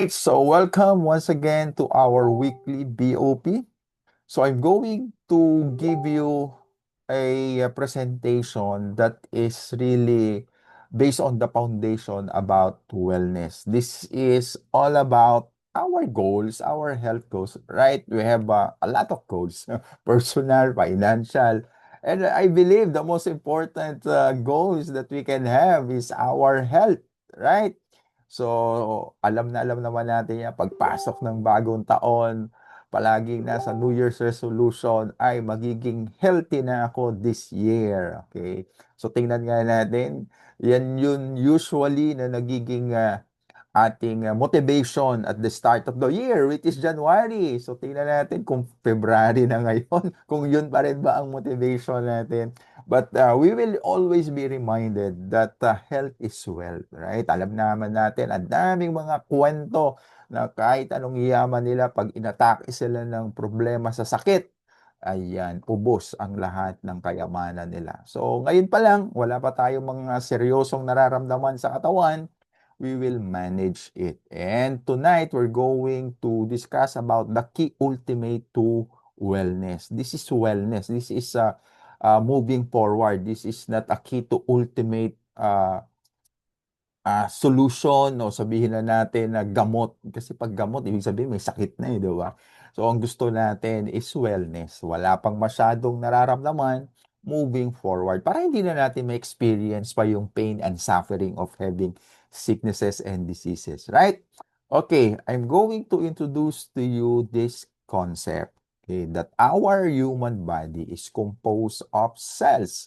So welcome once again to our weekly BOP. So I'm going to give you a presentation that is really based on the foundation about wellness. This is all about our goals, our health goals, right? We have a lot of goals, personal, financial, and I believe the most important goals that we can have is our health, right? So, alam na naman natin yan, pagpasok ng bagong taon, palaging nasa New Year's resolution ay magiging healthy na ako this year. Okay? So, tingnan nga natin, yan yun usually na nagiging ating motivation at the start of the year, which is January. So, tingnan natin kung February na ngayon, kung yun pa rin ba ang motivation natin. But we will always be reminded that health is wealth, right? Alam naman natin, ang daming mga kwento na kahit anong yaman nila, pag inatake sila ng problema sa sakit, ayan, ubos ang lahat ng kayamanan nila. So, ngayon pa lang, wala pa tayong mga seryosong nararamdaman sa katawan, we will manage it. And tonight, we're going to discuss about the key ultimate to wellness. This is wellness. This is moving forward. This is not a key to ultimate solution o sabihin na natin na gamot. Kasi pag gamot, ibig sabihin may sakit na di ba? So, ang gusto natin is wellness. Wala pang masyadong nararamdaman moving forward para hindi na natin ma-experience pa yung pain and suffering of having sicknesses and diseases, right? Okay, I'm going to introduce to you this concept, okay, that our human body is composed of cells,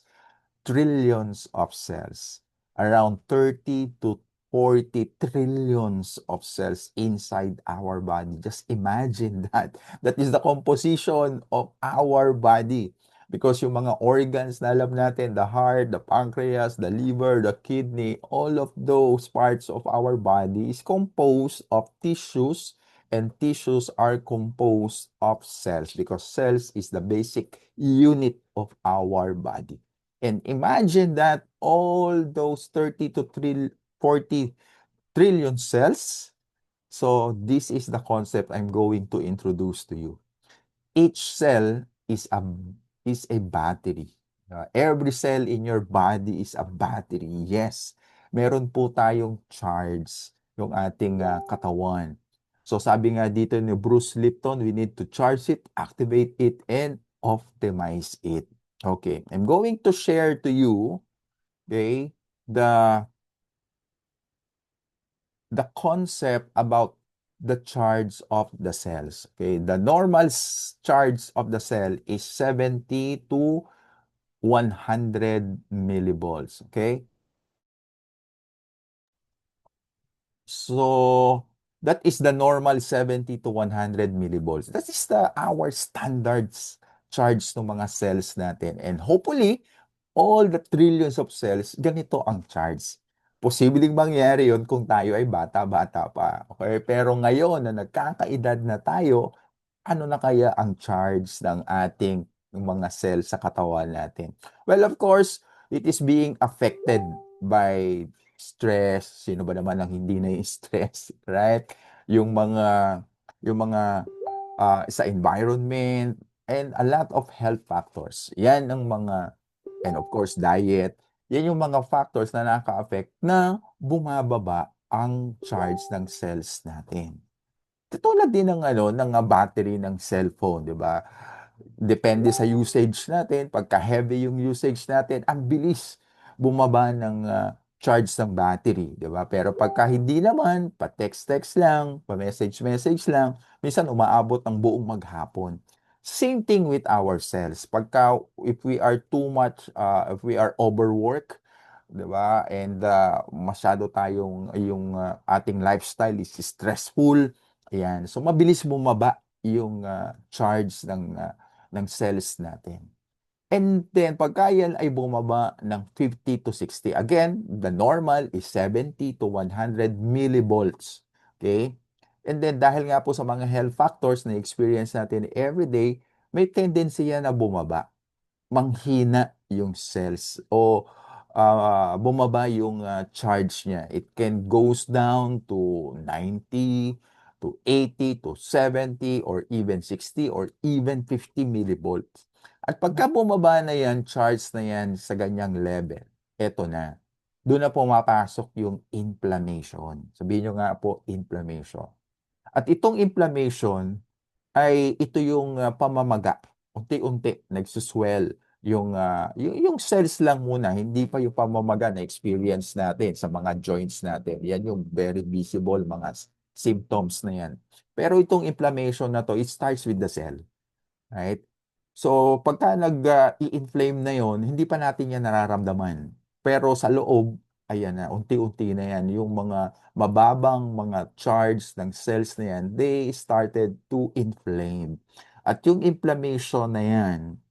trillions of cells, around 30 to 40 trillions of cells inside our body. Just imagine that. That is the composition of our body. Because yung mga organs na alam natin, the heart, the pancreas, the liver, the kidney, all of those parts of our body is composed of tissues, and tissues are composed of cells because cells is the basic unit of our body. And imagine that all those 30 to 40 trillion cells. So this is the concept I'm going to introduce to you. Each cell is a battery. Every cell in your body is a battery. Yes, meron po tayong charge yung ating katawan. So sabi nga dito ni Bruce Lipton, we need to charge it, activate it, and optimize it. Okay, I'm going to share to you, okay, the the concept about the charge of the cells. Okay, the normal charge of the cell is 70 to 100 millivolts. Okay, so that is the normal 70 to 100 millivolts. That is our standards charge ng mga cells natin. And hopefully, all the trillions of cells, ganito ang charge. Posibleng mangyari yon kung tayo ay bata-bata pa. Okay? Pero ngayon na nagkakaedad na tayo, ano na kaya ang charge ng ating mga cells sa katawan natin? Well, of course, it is being affected by stress. Sino ba naman ang hindi na-stress, right? Yung mga sa environment and a lot of health factors. Yan ang mga, and of course, diet. Yan yung mga factors na nakaka-affect na bumababa ang charge ng cells natin. Katulad din ng ng battery ng cellphone, 'di ba? Depende sa usage natin, pagka heavy yung usage natin, ang bilis bumaba ng charge ng battery, 'di ba? Pero pagka hindi naman, pa text-text lang, pa message-message lang, minsan umaabot ng buong maghapon. Same thing with our cells. Pagka if we are too much if we are overwork, 'di ba? And masyado tayong yung ating lifestyle is stressful. Ayan. So mabilis bumaba yung charge ng cells natin. And then pagka yan ay bumaba ng 50 to 60, again, the normal is 70 to 100 millivolts. Okay? And then dahil nga po sa mga health factors na experience natin every day, may tendency yan na bumaba, manghina yung cells o bumaba yung charge niya. It can goes down to 90, to 80, to 70, or even 60, or even 50 millivolts. At pagka bumaba na yan, charge na yan sa ganyang level, eto na. Doon na pumapasok yung inflammation. Sabihin nyo nga po, inflammation. At itong inflammation ay ito yung pamamaga. Unti-unti nagsuswell yung cells lang muna, hindi pa yung pamamaga na experience natin sa mga joints natin. Yan yung very visible mga symptoms na yan. Pero itong inflammation na to, it starts with the cell. Right? So, pagka nag-i-inflame na yon, hindi pa natin yan nararamdaman. Pero sa loob, ayan na, unti-unti na yan. Yung mga mababang mga charge ng cells na yan, they started to inflame. At yung inflammation na yan,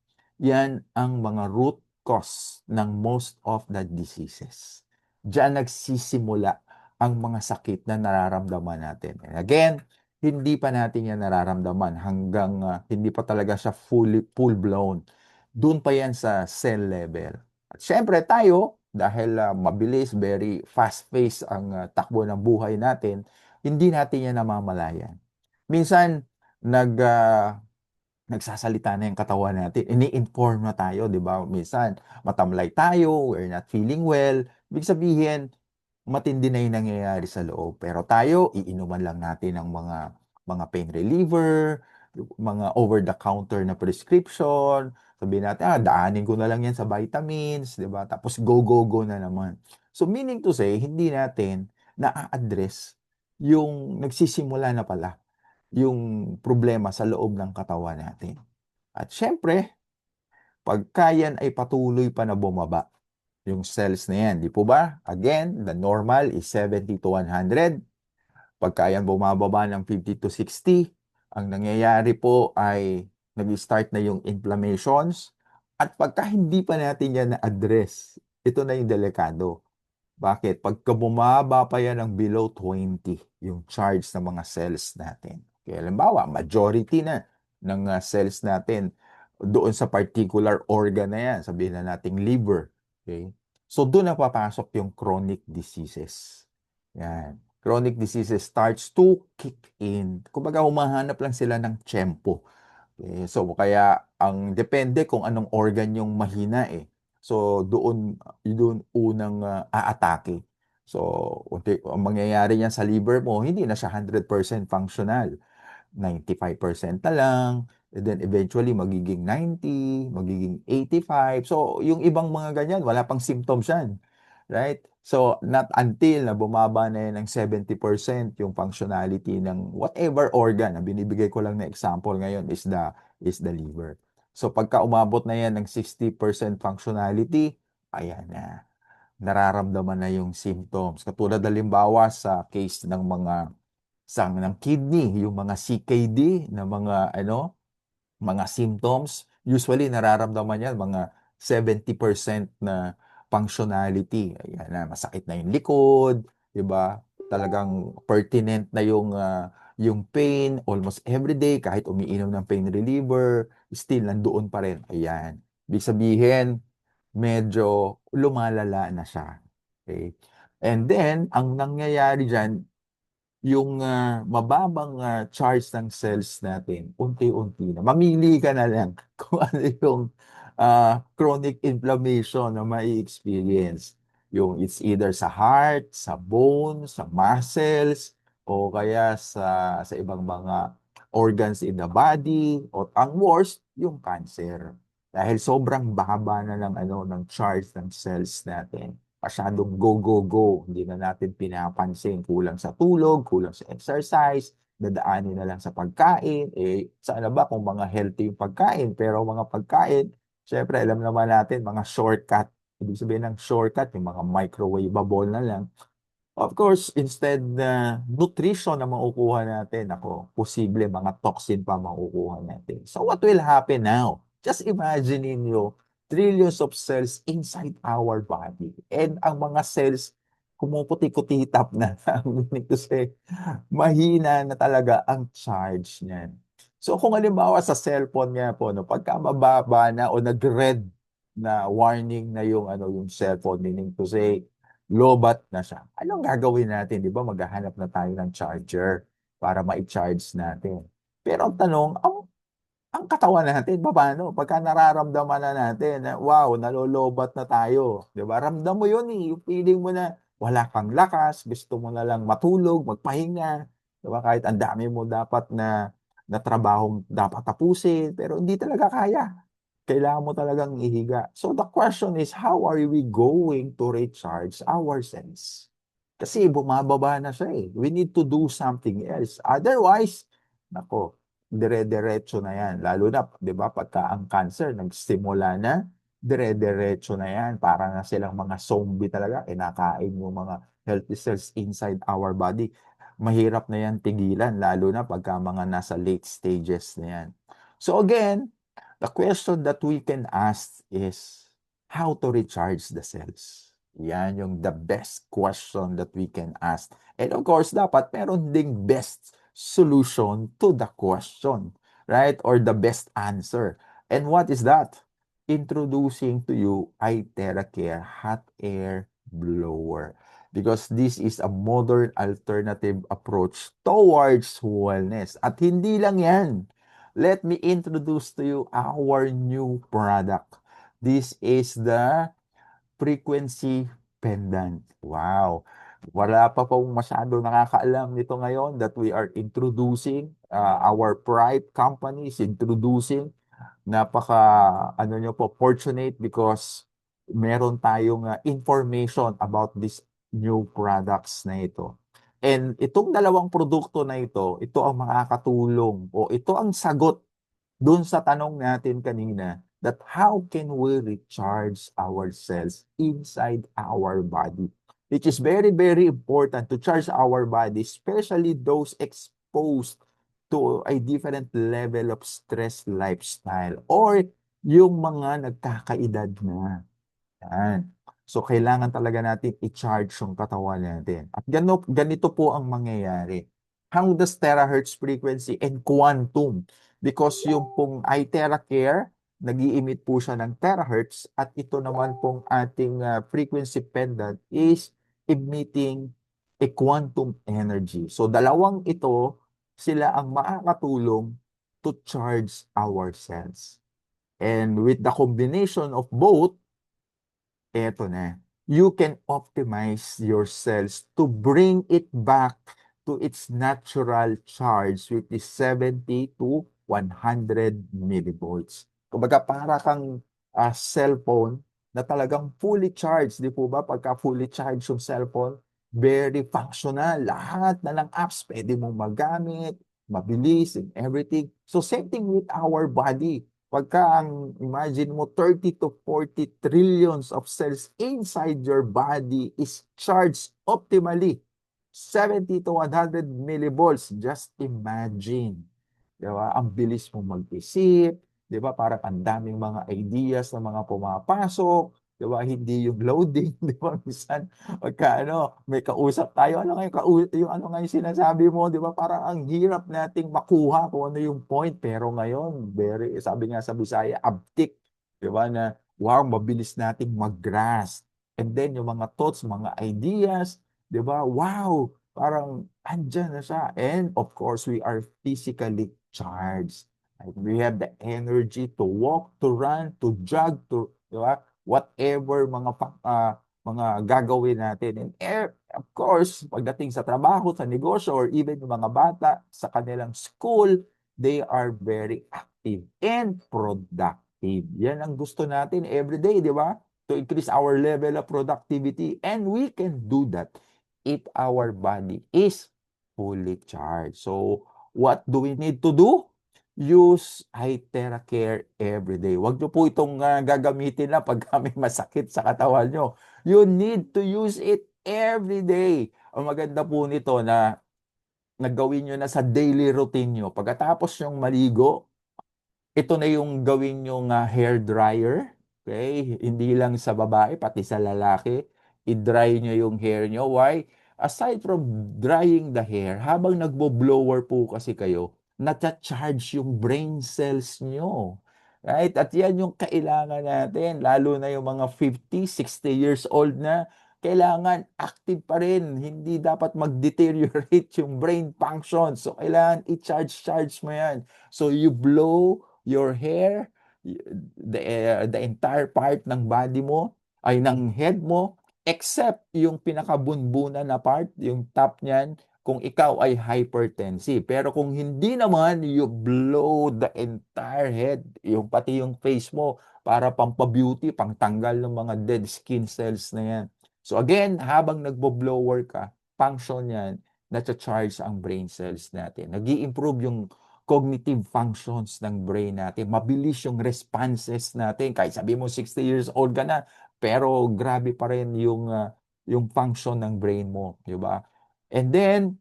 yan ang mga root cause ng most of the diseases. Diyan nagsisimula ang mga sakit na nararamdaman natin. And again, hindi pa natin yan nararamdaman hanggang hindi pa talaga siya full blown. Doon pa yan sa cell level. At syempre tayo, dahil mabilis, very fast-paced ang takbo ng buhay natin, hindi natin yan namamalayan. Minsan, nagsasalita na yung katawan natin. Ini-inform na tayo, di ba? Minsan, matamlay tayo, we're not feeling well. Ibig sabihin, matindi na yung nangyayari sa loob. Pero tayo, iinuman lang natin ang mga pain reliever, mga over-the-counter na prescription. Sabihin natin, daanin ko na lang yan sa vitamins, di ba? Tapos go, go, go na naman. So meaning to say, hindi natin na-address yung nagsisimula na pala yung problema sa loob ng katawan natin. At syempre, pagka yan ay patuloy pa na bumaba, yung cells na yan, di po ba? Again, the normal is 70 to 100. Pagka yan bumababa ng 50 to 60, ang nangyayari po ay nag-start na yung inflammations. At pagka hindi pa natin yan na-address, ito na yung delikado. Bakit? Pagka bumaba pa yan ng below 20, yung charge ng mga cells natin. Kaya halimbawa, majority na ng cells natin doon sa particular organ na yan, sabihin na nating liver. Okay? So doon na papasok yung chronic diseases. Yan. Chronic diseases starts to kick in. Kumbaga, humahanap lang sila ng tiyempo. Okay? So kaya ang depende kung anong organ yung mahina eh. So doon unang aatake. So ang mangyayari niyan sa liver mo, hindi na siya 100% functional. 95% na lang, and then eventually magiging 90, magiging 85. So yung ibang mga ganyan, wala pang symptoms yan. Right? So not until na bumaba na yan ng 70% yung functionality ng whatever organ. Ang binibigay ko lang na example ngayon is the liver. So pagka umabot na yan ng 60% functionality, ayan na. Nararamdaman na yung symptoms. Katulad halimbawa sa case ng mga ng kidney, yung mga CKD na mga symptoms, usually nararamdaman yan mga 70% na functionality. Ayan na, masakit na yung likod, 'di ba? Talagang pertinent na yung pain almost every day kahit umiinom ng pain reliever, still nandoon pa rin. Ayan. Ibig sabihin, medyo lumalala na siya. Okay? And then, ang nangyayari diyan, yung mababang charge ng cells natin, unti-unti na. Mamili ka na lang kung ano yung chronic inflammation na mai-experience. Yung it's either sa heart, sa bone, sa muscles, o kaya sa ibang mga organs in the body, o ang worst, yung cancer. Dahil sobrang baba na ng charge ng cells natin. Masyadong go, go, go. Hindi na natin pinapansin. Kulang sa tulog, kulang sa exercise, dadaanin na lang sa pagkain. Sana ba kung mga healthy yung pagkain? Pero mga pagkain, syempre, alam naman natin, mga shortcut. Ibig sabihin ng shortcut, yung mga microwavable na lang. Of course, instead na nutrition na makukuha natin, ako, posible mga toxin pa makukuha natin. So what will happen now? Just imagine niyo trillions of cells inside our body. And ang mga cells, kumuputi-kutitap na. Meaning to say, mahina na talaga ang charge niyan. So kung halimbawa sa cellphone nga po, no, pagka mababa na o nag-red na warning na yung ano yung cellphone, meaning to say lobat na siya. Anong gagawin natin, 'di ba? Maghahanap na tayo ng charger para ma-charge natin. Pero ang tanong, ang katawan natin papaano pagka nararamdaman na natin na, wow, nalolobat na tayo, 'di ba? Ramdam mo 'yun, eh, yung feeling mo na wala kang lakas, gusto mo na lang matulog, magpahinga, 'di ba? Kahit ang dami mo dapat na trabahong dapat tapusin, pero hindi talaga kaya. Kailangan mo talagang ihiga. So the question is, how are we going to recharge ourselves? Kasi bumababa na siya eh. We need to do something else. Otherwise, nako, dire-diretso na yan. Lalo na, di ba, pagka ang cancer nagsimula na, dire-diretso na yan. Para na silang mga zombie talaga. Kinakain yung mga healthy cells inside our body. Mahirap na yan tigilan, lalo na pagka mga nasa late stages na yan. So again, the question that we can ask is how to recharge the cells. Yan yung the best question that we can ask. And of course, dapat meron ding best solution to the question, right? Or the best answer. And what is that? Introducing to you iTeracare Hot Air Blower. Because this is a modern alternative approach towards wellness. At hindi lang yan, let me introduce to you our new product. This is the frequency pendant. Wow. Wala pa pong masyado nakakaalam nito ngayon that we are introducing, our Pride company is introducing. Napaka, ano nyo po, fortunate because meron tayong information about this new products na ito. And itong dalawang produkto na ito ang makakatulong o ito ang sagot dun sa tanong natin kanina that how can we recharge ourselves inside our body? Which is very, very important to charge our body, especially those exposed to a different level of stress lifestyle or yung mga nagkakaedad na. Yan. So, kailangan talaga natin i-charge yung katawan natin. At ganito po ang mangyayari. How does terahertz frequency and quantum? Because yung pong iTeracare, nag-i-emit po siya ng terahertz at ito naman pong ating frequency pendant is emitting a quantum energy. So, dalawang ito, sila ang makakatulong to charge our cells. And with the combination of both, eto na. You can optimize your cells to bring it back to its natural charge, which is 70 to 100 millivolts. Kumbaga para kang cellphone na talagang fully charged, di po ba? Pagka fully charged yung cellphone, very functional. Lahat na ng apps pwede mong magamit, mabilis and everything. So same thing with our body. Pagka ang imagine mo 30 to 40 trillions of cells inside your body is charged optimally. 70 to 100 millivolts. Just imagine. Di ba? Ang bilis mo mag-isip. Di ba? Parang ang daming mga ideas na mga pumapasok. Di ba? Hindi yung loading. Di ba? Minsan, pagka ano, may kausap tayo, ano nga yung ano nga yung sinasabi mo, di ba? Parang ang hirap nating makuha kung ano yung point. Pero ngayon, very, sabi nga sa Bisaya, abtik. Di ba? Na, wow, mabilis nating mag-grasp. And then, yung mga thoughts, mga ideas, di ba? Wow, parang andyan na siya. And of course, we are physically charged. Right? We have the energy to walk, to run, to jog, to, di ba? Whatever mga gagawin natin. And of course, pagdating sa trabaho, sa negosyo, or even yung mga bata sa kanilang school, they are very active and productive. Yan ang gusto natin every day, di ba? To increase our level of productivity. And we can do that if our body is fully charged. So, what do we need to do? Use iTeracare every day. Huwag nyo po itong gagamitin na pag may masakit sa katawan nyo. You need to use it every day. Ang maganda po nito na nagawin nyo na sa daily routine nyo. Pagkatapos yung maligo, ito na yung gawin yung hair dryer. Okay? Hindi lang sa babae, pati sa lalaki. I-dry nyo yung hair nyo. Why? Aside from drying the hair, habang nagbo-blower po kasi kayo, nata-charge yung brain cells nyo. Right? At yan yung kailangan natin, lalo na yung mga 50, 60 years old na, kailangan active pa rin. Hindi dapat mag-deteriorate yung brain function. So, kailangan i-charge mo yan. So, you blow your hair, the entire part ng body mo, ay ng head mo, except yung pinakabunbunan na part, yung top niyan, kung ikaw ay hypertensive. Pero kung hindi naman, you blow the entire head, yung pati yung face mo, para pampa-beauty, pangtanggal ng mga dead skin cells na yan. So again, habang nagbo-blower ka, function yan, na-charge ang brain cells natin. nag improve yung cognitive functions ng brain natin. Mabilis yung responses natin. Kahit sabi mo 60 years old ka na, pero grabe pa rin yung function ng brain mo, di ba? And then,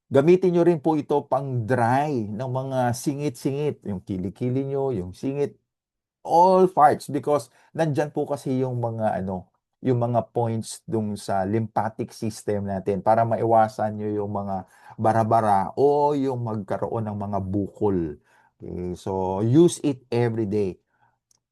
gamitin nyo rin po ito pang dry ng mga singit-singit, yung kilikili nyo, yung singit, all parts because nandyan po kasi yung mga yung mga points dung sa lymphatic system natin para maiwasan nyo yung mga bara-bara o yung magkaroon ng mga bukol. Okay, so use it every day.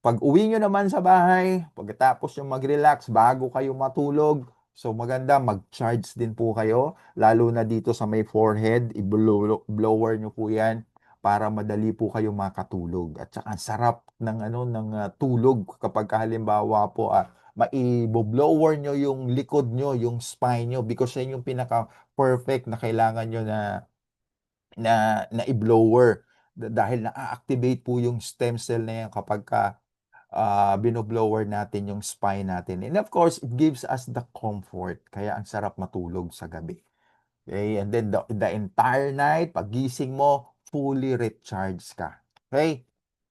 Pag-uwi nyo naman sa bahay, pagkatapos yung mag-relax bago kayo matulog, so maganda mag-charge din po kayo, lalo na dito sa may forehead, i-blower nyo po yan para madali po kayo makatulog. At saka ang sarap ng tulog kapag halimbawa po mai-blower nyo yung likod nyo, yung spine nyo because yan yung pinaka-perfect na kailangan nyo na i-blower dahil na-activate po yung stem cell na yan kapag binoblower natin yung spine natin. And of course, it gives us the comfort. Kaya ang sarap matulog sa gabi. Okay? And then the entire night, pagising mo, fully recharged ka. Okay?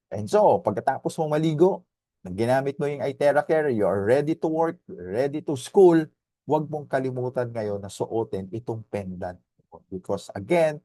And so, pagkatapos mo maligo, ginamit mo yung Itera Care, you're ready to work, ready to school, huwag mong kalimutan ngayon na suotin itong pendant. Because again,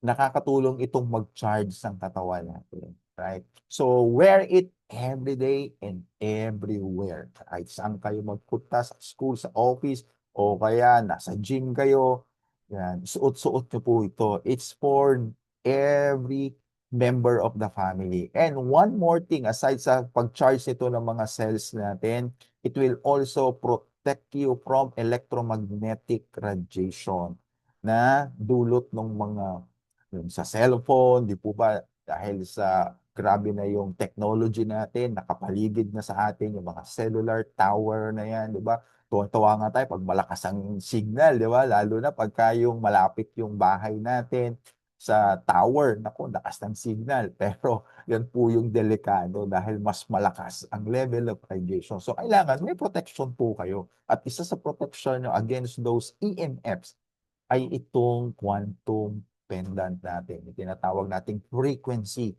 nakakatulong itong mag-charge ng katawan natin. Right? So, wear it every day and everywhere. Kahit saan kayo magpunta, sa school, sa office, o kaya nasa gym kayo, yan, suot-suot nyo po ito. It's for every member of the family. And one more thing, aside sa pag-charge nito ng mga cells natin, it will also protect you from electromagnetic radiation na dulot ng mga yung sa cellphone, di po ba, dahil sa grabe na yung technology natin, nakapaligid na sa atin yung mga cellular tower na yan, di ba? Tuwang-tuwa nga tayo pag malakas ang signal, di ba? Lalo na pagka yung malapit yung bahay natin sa tower, naku, lakas ng signal. Pero yan po yung delikado dahil mas malakas ang level of radiation. So kailangan may protection po kayo. At isa sa protection nyo against those EMFs ay itong quantum pendant natin. Yung tinatawag nating frequency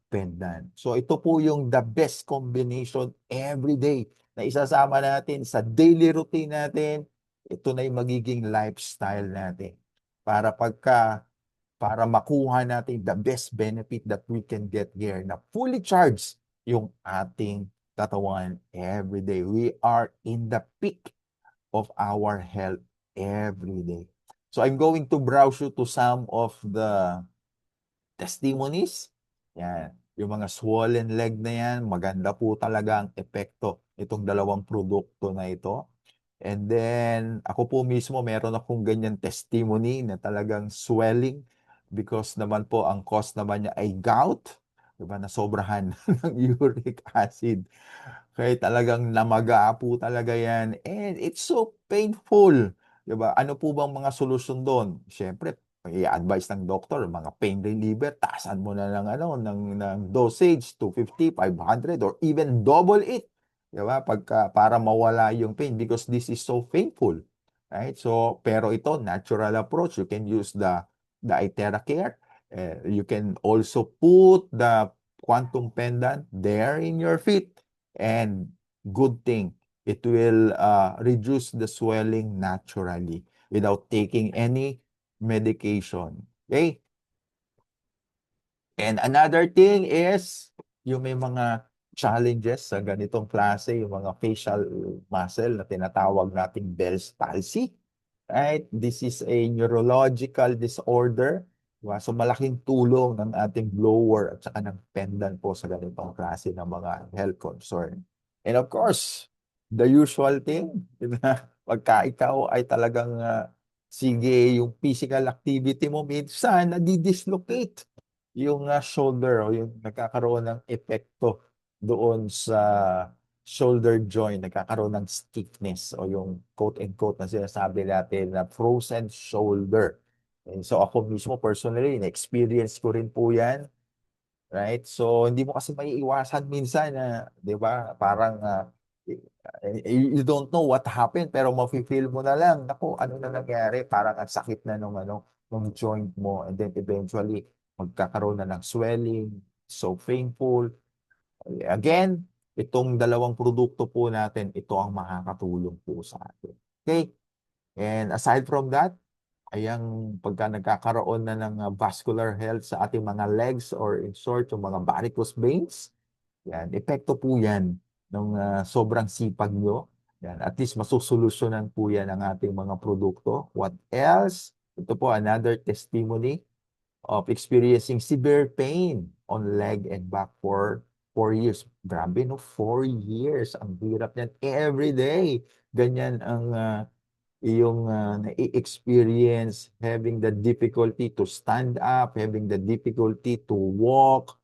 pendant. So ito po yung the best combination every day na isasama natin sa daily routine natin. Ito na yung magiging lifestyle natin. Para makuha natin the best benefit that we can get here na fully charged yung ating katawan every day. We are in the peak of our health every day. So I'm going to browse you to some of the testimonies. Yan. Yung mga swollen leg na yan, maganda po talaga ang epekto itong dalawang produkto na ito. And then, ako po mismo, meron akong ganyan testimony na talagang swelling because naman po, ang cause naman niya ay gout, diba, na sobrahan ng uric acid. Kaya talagang namaga po talaga yan. And it's so painful. Diba? Ano po bang mga solusyon doon? Siyempre, i-advise ng doktor, mga pain reliever, taasan mo na ng dosage, 250, 500, or even double it. Diba? Para mawala yung pain because this is so painful. Right? So, pero ito, natural approach. You can use the Itera Care. You can also put the quantum pendant there in your feet. And good thing, it will reduce the swelling naturally without taking any medication. Okay? And another thing is, yung may mga challenges sa ganitong klase, yung mga facial muscle na tinatawag nating Bell's palsy. Right? This is a neurological disorder Diba? So malaking tulong ng ating blower at saka ng pendant po sa ganitong klase ng mga health concern. And of course, the usual thing, diba? Pagka ikaw ay talagang sige, yung physical activity mo minsan nadidislocate yung shoulder o yung nagkakaroon ng epekto doon sa shoulder joint, nagkakaroon ng stiffness o yung quote-unquote na sinasabi natin na frozen shoulder. And so ako mismo personally, na-experience ko rin po yan, right? So hindi mo kasi maiiwasan minsan na, 'di ba? Parang you don't know what happened pero mafe-feel mo na lang, naku, ano na nangyari? Parang ang sakit na nung joint mo and then eventually magkakaroon na ng swelling, so painful. Again, itong dalawang produkto po natin, ito ang makakatulong po sa atin. Okay? And aside from that, ayang pagka nagkakaroon na ng vascular health sa ating mga legs or in short, yung mga varicose veins, yan, epekto po yan ng sobrang sipag nyo. Yan, at least masusolusyonan po yan ang ating mga produkto. What else? Ito po, another testimony of experiencing severe pain on leg and back for 4 years. Grabe, no? 4 years. Ang hirap niyan. Every day. Ganyan ang iyong nai-experience, having the difficulty to stand up, having the difficulty to walk.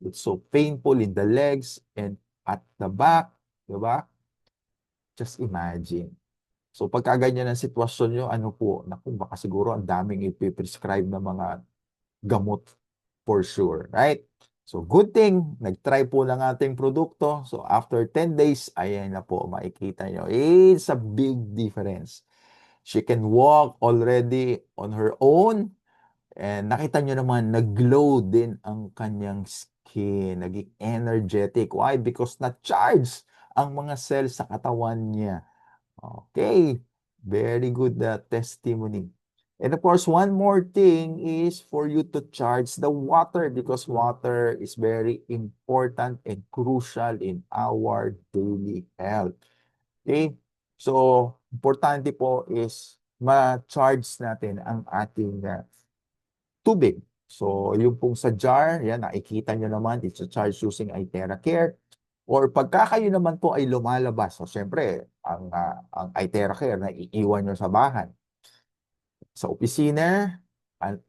It's so painful in the legs and at the back. Diba? Just imagine. So pagka ganyan ang sitwasyon nyo, ano po, naku, baka siguro ang daming ipiprescribe na mga gamot for sure, right? So good thing, nag-try po ng ating produkto. So after 10 days, ayan na po, makikita nyo. It's a big difference. She can walk already on her own. And nakita nyo naman, nag-glow din ang kanyang skin. Naging energetic. Why? Because na-charge ang mga cells sa katawan niya. Okay, very good testimony. And of course, one more thing is for you to charge the water because water is very important and crucial in our daily health. Okay? So, importante po is ma-charge natin ang ating tubig. So, yung pong sa jar, yan, nakikita nyo naman, it's a charge using iTerra Care. Or pagka kayo naman po ay lumalabas, so syempre, ang iTerra Care na iiwan nyo sa bahay, sa opisina, at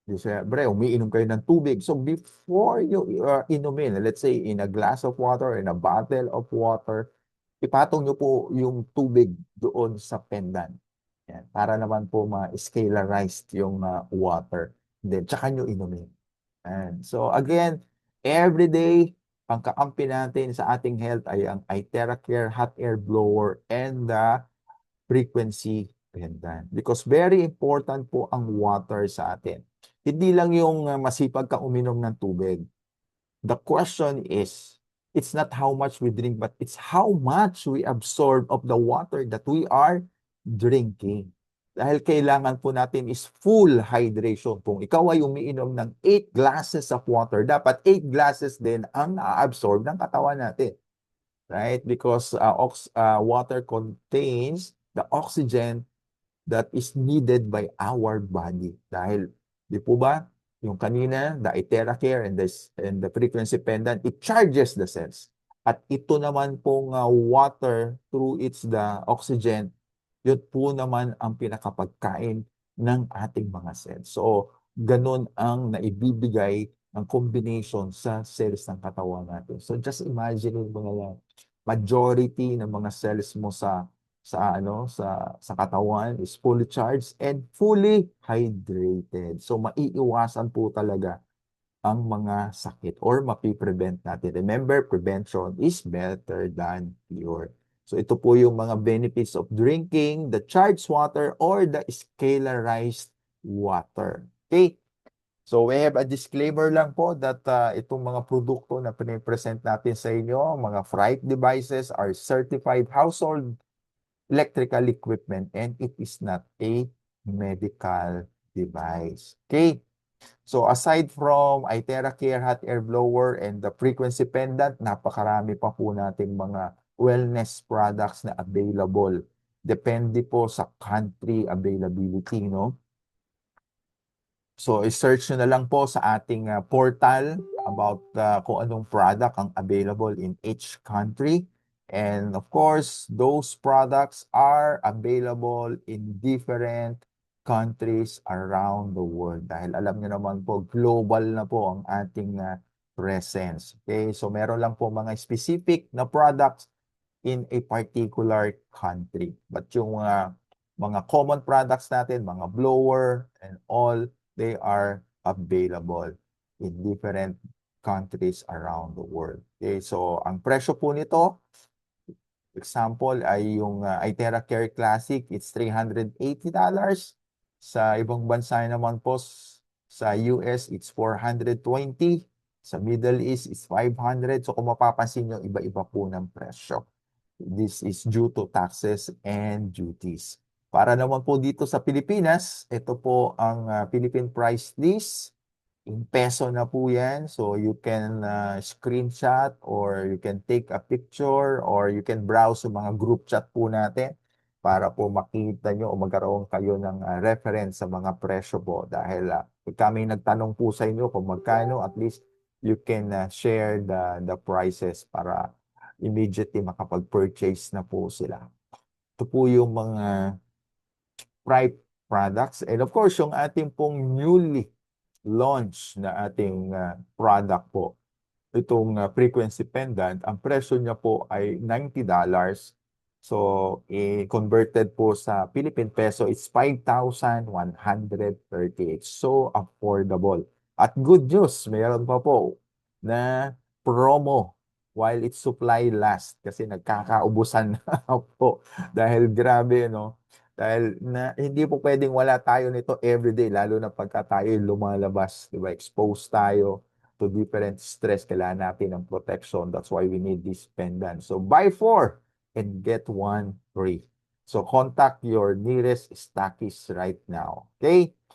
syempre, umiinom kayo ng tubig. So before you inumin, let's say in a glass of water, in a bottle of water, ipatong nyo po yung tubig doon sa pendant. Yan, para naman po ma-scalarized yung water. Then, tsaka nyo inumin. And so again, every day, ang kakampi natin sa ating health ay ang iTerra Care Hot Air Blower and the frequency pendant. Because very important po ang water sa atin. Hindi lang yung masipag ka uminom ng tubig. The question is, it's not how much we drink, but it's how much we absorb of the water that we are drinking. Dahil kailangan po natin is full hydration. Kung ikaw ay umiinom ng 8 glasses of water, dapat 8 glasses din ang na-absorb ng katawan natin. Right? Because water contains the oxygen that is needed by our body. Dahil, di po ba, yung kanina, the iTerra Care and the frequency pendant, it charges the cells. At ito naman pong water through the oxygen, yun po naman ang pinakapagkain ng ating mga cells. So, ganun ang naibibigay ng combination sa cells ng katawan natin. So, just imagine mo na lang, majority ng mga cells mo sa katawan is fully charged and fully hydrated. So maiiwasan po talaga ang mga sakit or mapiprevent natin. Remember, prevention is better than cure. So ito po yung mga benefits of drinking the charged water or the scalarized water. Okay? So we have a disclaimer lang po that itong mga produkto na pinipresent natin sa inyo, mga Fright devices are certified household electrical equipment and it is not a medical device. Okay? So aside from iTerra Care Hot Air Blower and the frequency pendant, napakarami pa po nating mga wellness products na available. Depende po sa country availability, no? So, i-search nyo na lang po sa ating portal about kung anong product ang available in each country. And of course, those products are available in different countries around the world. Dahil alam nyo naman po, global na po ang ating presence. Okay, so meron lang po mga specific na products in a particular country. But yung mga common products natin, mga blower and all, they are available in different countries around the world. Okay, so ang presyo po nito, example ay yung iTerra Care Classic, it's $380. Sa ibang bansa naman po, sa US, it's 420. Sa Middle East, it's 500. So kung mapapansin nyo, iba-iba po ng presyo. This is due to taxes and duties. Para naman po dito sa Pilipinas, ito po ang Philippine price list. In peso na po yan. So you can screenshot or you can take a picture or you can browse sa mga group chat po natin para po makita nyo o magkaroon kayo ng reference sa mga presyo po. Dahil kami nagtanong po sa inyo kung magkano, at least you can share the prices para immediately makapag-purchase na po sila. Ito po yung mga private products. And of course, yung ating pong newly launch na ating product po, itong frequency pendant, ang presyo niya po ay $90. So, converted po sa Philippine peso, it's 5,138. So, affordable. At good news, mayroon pa po na promo while its supply last kasi nagkakaubusan na po dahil grabe, no? Dahil na hindi po pwedeng wala tayo nito everyday, lalo na pagka tayo lumalabas, di ba? Exposed tayo to different stress, kailangan natin ng protection. That's why we need this pendant. So buy 4 and get 1 free. So contact your nearest stockist right now. Okay?